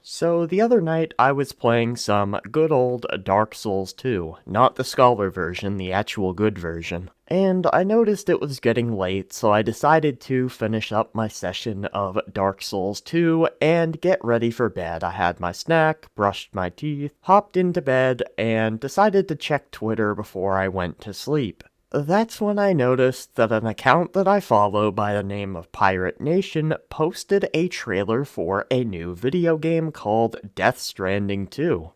So the other night I was playing some good old Dark Souls 2, not the Scholar version, the actual good version. And I noticed it was getting late, so I decided to finish up my session of Dark Souls 2 and get ready for bed. I had my snack, brushed my teeth, hopped into bed, and decided to check Twitter before I went to sleep. That's when I noticed that an account that I follow by the name of Pirate Nation posted a trailer for a new video game called Death Stranding 2.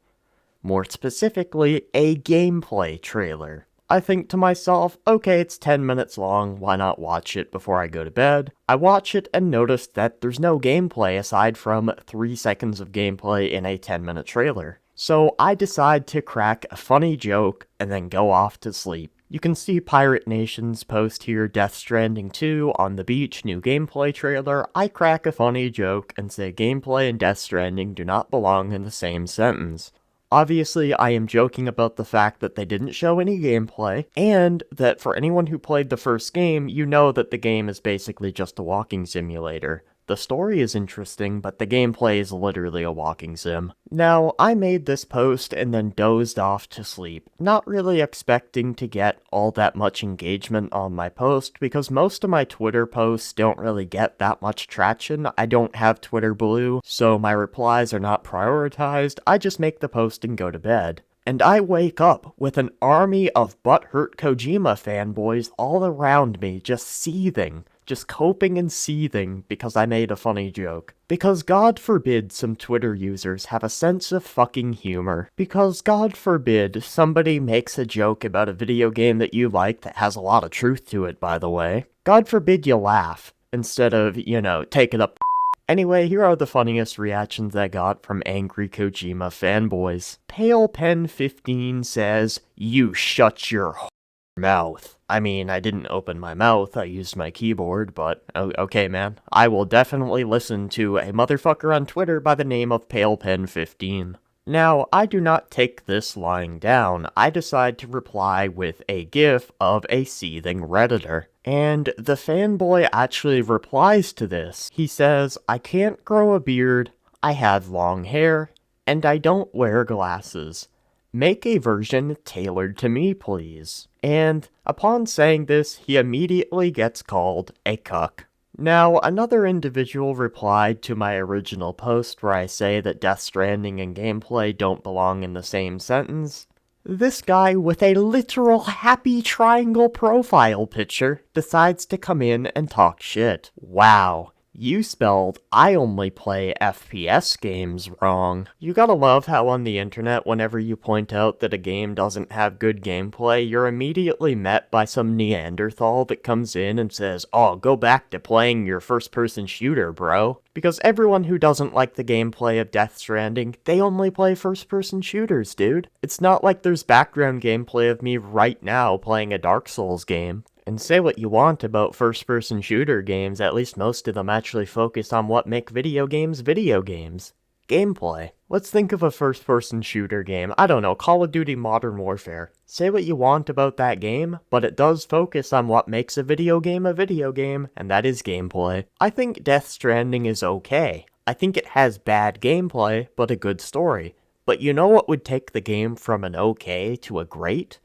More specifically, a gameplay trailer. I think to myself, okay, it's 10 minutes long, why not watch it before I go to bed? I watch it and notice that there's no gameplay aside from 3 seconds of gameplay in a 10-minute trailer. So I decide to crack a funny joke and then go off to sleep. You can see Pirate Nation's post here, Death Stranding 2, on the beach, new gameplay trailer. I crack a funny joke and say gameplay and Death Stranding do not belong in the same sentence. Obviously, I am joking about the fact that they didn't show any gameplay, and that for anyone who played the first game, you know that the game is basically just a walking simulator. The story is interesting, but the gameplay is literally a walking sim. Now, I made this post and then dozed off to sleep, not really expecting to get all that much engagement on my post, because most of my Twitter posts don't really get that much traction. I don't have Twitter Blue, so my replies are not prioritized. I just make the post and go to bed. And I wake up with an army of butthurt Kojima fanboys all around me, just seething. Just coping and seething because I made a funny joke. Because God forbid some Twitter users have a sense of fucking humor. Because God forbid somebody makes a joke about a video game that you like that has a lot of truth to it, by the way. God forbid you laugh, instead of, take it up. Anyway, here are the funniest reactions I got from angry Kojima fanboys. PalePen15 says, "You shut your mouth." I mean, I didn't open my mouth, I used my keyboard, but okay, man. I will definitely listen to a motherfucker on Twitter by the name of PalePen15. Now, I do not take this lying down. I decide to reply with a gif of a seething Redditor. And the fanboy actually replies to this. He says, "I can't grow a beard, I have long hair, and I don't wear glasses. Make a version tailored to me, please." And upon saying this, he immediately gets called a cuck. Now, another individual replied to my original post where I say that Death Stranding and gameplay don't belong in the same sentence. This guy with a literal happy triangle profile picture decides to come in and talk shit. Wow. You spelled "I only play FPS games" wrong. You gotta love how on the internet, whenever you point out that a game doesn't have good gameplay, you're immediately met by some Neanderthal that comes in and says, "Oh, go back to playing your first-person shooter, bro." Because everyone who doesn't like the gameplay of Death Stranding, they only play first-person shooters, dude. It's not like there's background gameplay of me right now playing a Dark Souls game. And say what you want about first-person shooter games, at least most of them actually focus on what make video games. Gameplay. Let's think of a first-person shooter game. I don't know, Call of Duty Modern Warfare. Say what you want about that game, but it does focus on what makes a video game, and that is gameplay. I think Death Stranding is okay. I think it has bad gameplay, but a good story. But you know what would take the game from an okay to a great?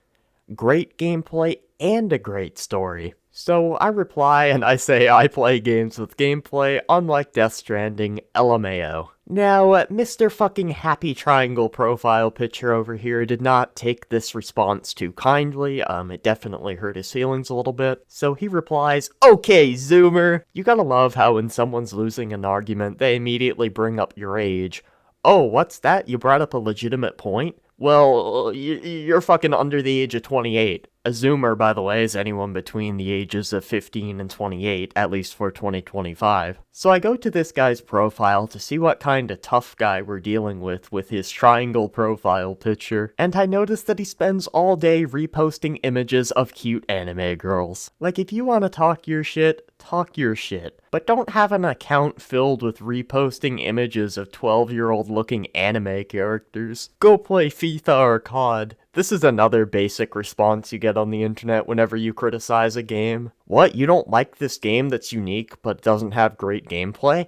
Great gameplay and a great story. So I reply and I say I play games with gameplay, unlike Death Stranding, LMAO. Now, Mr. fucking happy triangle profile picture over here did not take this response too kindly. It definitely hurt his feelings a little bit. So he replies, "Okay, Zoomer." You gotta love how when someone's losing an argument, they immediately bring up your age. "Oh, what's that? You brought up a legitimate point? Well, you're fucking under the age of 28. A Zoomer, by the way, is anyone between the ages of 15 and 28, at least for 2025. So I go to this guy's profile to see what kind of tough guy we're dealing with his triangle profile picture, and I notice that he spends all day reposting images of cute anime girls. Like, if you want to talk your shit, but don't have an account filled with reposting images of 12-year-old looking anime characters. Go play FIFA or COD. This is another basic response you get on the internet whenever you criticize a game. What, you don't like this game that's unique but doesn't have great gameplay?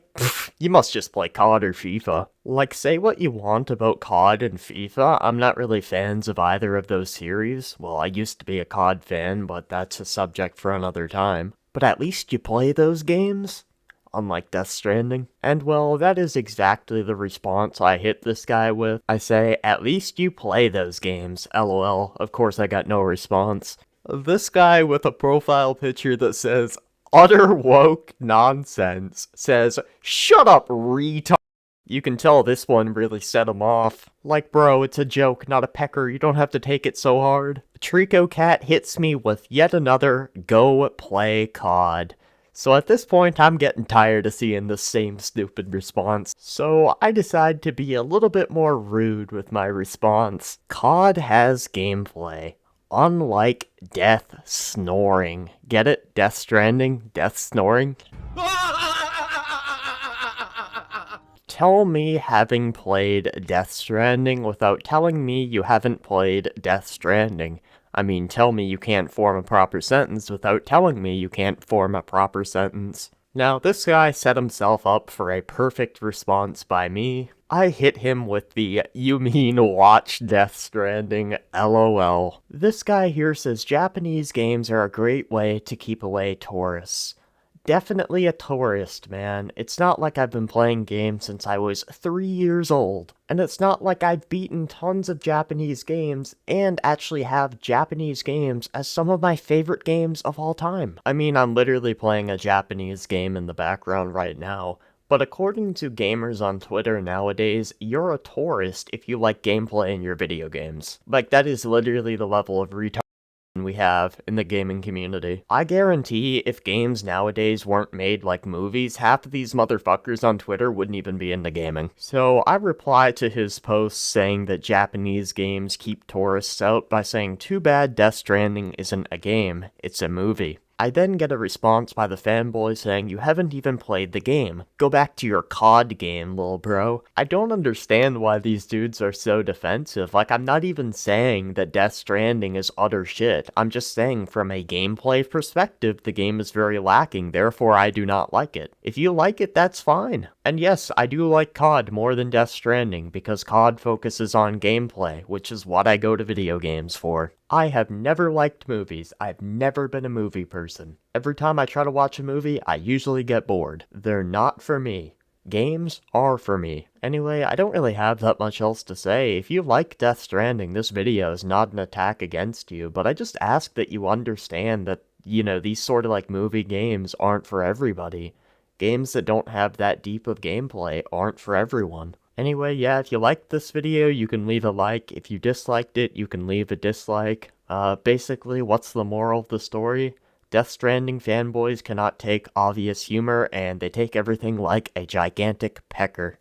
You must just play COD or FIFA. Like, say what you want about COD and FIFA, I'm not really fans of either of those series. Well, I used to be a COD fan, but that's a subject for another time. But at least you play those games? Unlike Death Stranding. And well, that is exactly the response I hit this guy with. I say, at least you play those games, lol. Of course I got no response. This guy with a profile picture that says, utter woke nonsense, says, shut up, retard. You can tell this one really set him off. Like, bro, it's a joke, not a pecker, you don't have to take it so hard. Trico Cat hits me with yet another go play COD. So at this point, I'm getting tired of seeing the same stupid response, so I decide to be a little bit more rude with my response. COD has gameplay. Unlike death snoring. Get it? Death Stranding? Death snoring? Tell me having played Death Stranding without telling me you haven't played Death Stranding. I mean, tell me you can't form a proper sentence without telling me you can't form a proper sentence. Now, this guy set himself up for a perfect response by me. I hit him with the, you mean watch Death Stranding, lol. This guy here says Japanese games are a great way to keep away tourists. Definitely a tourist, man. It's not like I've been playing games since I was 3 years old. And it's not like I've beaten tons of Japanese games and actually have Japanese games as some of my favorite games of all time. I mean, I'm literally playing a Japanese game in the background right now. But according to gamers on Twitter nowadays, you're a tourist if you like gameplay in your video games. Like, that is literally the level of retardation we have in the gaming community. I guarantee if games nowadays weren't made like movies, half of these motherfuckers on Twitter wouldn't even be into gaming. So I reply to his post saying that Japanese games keep tourists out by saying, too bad Death Stranding isn't a game, it's a movie. I then get a response by the fanboy saying, you haven't even played the game. Go back to your COD game, lil bro. I don't understand why these dudes are so defensive. Like, I'm not even saying that Death Stranding is utter shit. I'm just saying from a gameplay perspective, the game is very lacking, therefore I do not like it. If you like it, that's fine. And yes, I do like COD more than Death Stranding, because COD focuses on gameplay, which is what I go to video games for. I have never liked movies. I've never been a movie person. Every time I try to watch a movie, I usually get bored. They're not for me. Games are for me. Anyway, I don't really have that much else to say. If you like Death Stranding, this video is not an attack against you, but I just ask that you understand that, you know, these sort of like movie games aren't for everybody. Games that don't have that deep of gameplay aren't for everyone. Anyway, yeah, if you liked this video, you can leave a like. If you disliked it, you can leave a dislike. Basically, what's the moral of the story? Death Stranding fanboys cannot take obvious humor, and they take everything like a gigantic pecker.